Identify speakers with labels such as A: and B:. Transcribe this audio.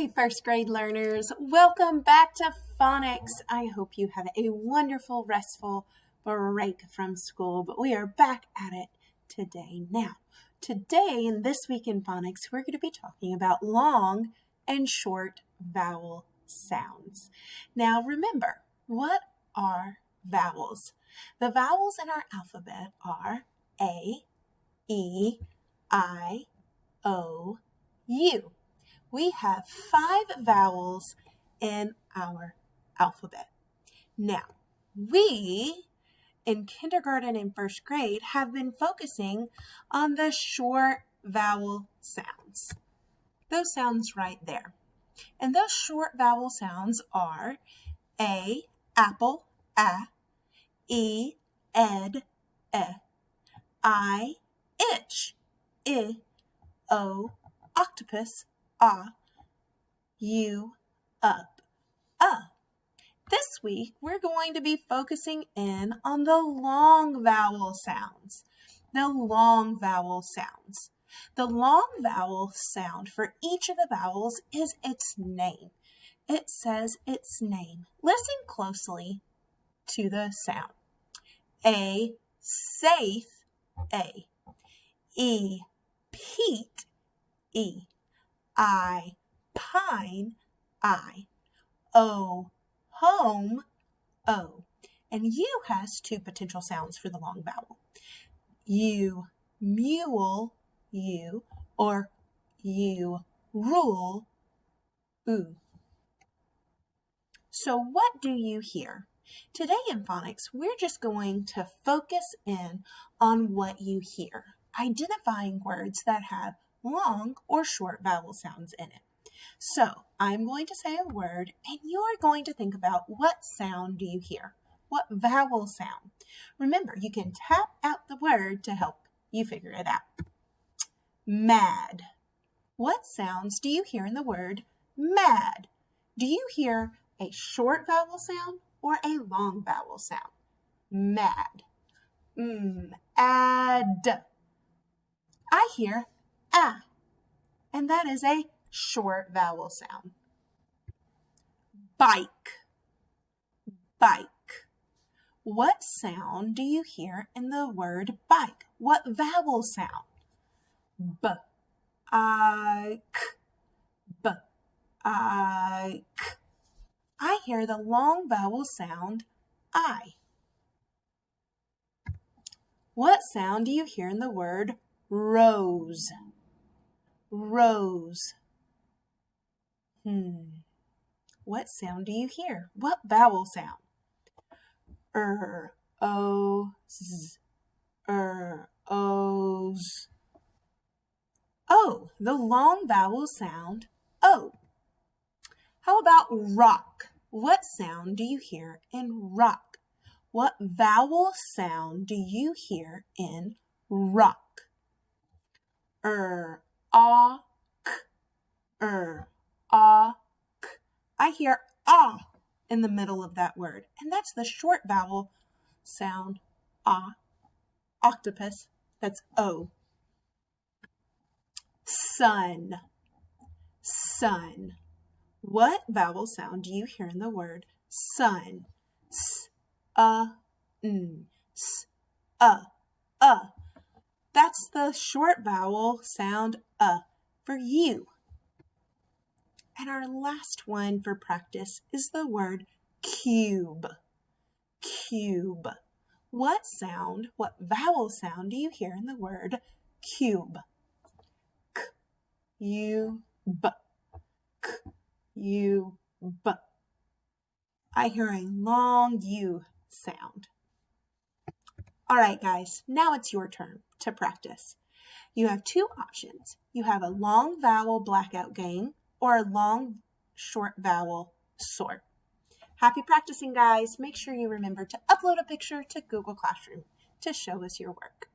A: Hey, first grade learners, welcome back to phonics. I hope you have a wonderful, restful break from school, but we are back at it today. Now, today in This Week in Phonics, we're going to be talking about long and short vowel sounds. Now, remember, what are vowels? The vowels in our alphabet are A, E, I, O, U. We have 5 vowels in our alphabet. Now, we in kindergarten and first grade have been focusing on the short vowel sounds. Those sounds right there. And those short vowel sounds are A, apple, A, E, ed, E, I, itch, I, O, octopus, U, up, This week, we're going to be focusing in on the long vowel sounds. The long vowel sounds. The long vowel sound for each of the vowels is its name. It says its name. Listen closely to the sound. A, safe, A. E, Pete, E. I, pine, I. O, home, O. And U has 2 potential sounds for the long vowel. U, mule, U, or U, rule, U. So what do you hear? Today in phonics, we're just going to focus in on what you hear, identifying words that have long or short vowel sounds in it. So I'm going to say a word and you're going to think about what sound do you hear? What vowel sound? Remember, you can tap out the word to help you figure it out. Mad. What sounds do you hear in the word mad? Do you hear a short vowel sound or a long vowel sound? Mad. Add. I hear ah, and that is a short vowel sound. Bike. Bike. What sound do you hear in the word bike? What vowel sound? B. I. K. B. I. K. I hear the long vowel sound I. What sound do you hear in the word rose? Rose. What sound do you hear? What vowel sound? O, z, o's. O, the long vowel sound O. How about rock? What sound do you hear in rock? What vowel sound do you hear in rock? Ah, k, ah, k. I hear ah in the middle of that word, and that's the short vowel sound ah. Octopus, that's O. Sun. Sun. What vowel sound do you hear in the word sun? S, n, s, That's the short vowel sound for you. And our last one for practice is the word cube. Cube. What vowel sound do you hear in the word cube? K, U, B. K, U, B. I hear a long U sound. All right, guys, now it's your turn to practice. You have 2 options. You have a long vowel blackout game or a long short vowel sort. Happy practicing, guys. Make sure you remember to upload a picture to Google Classroom to show us your work.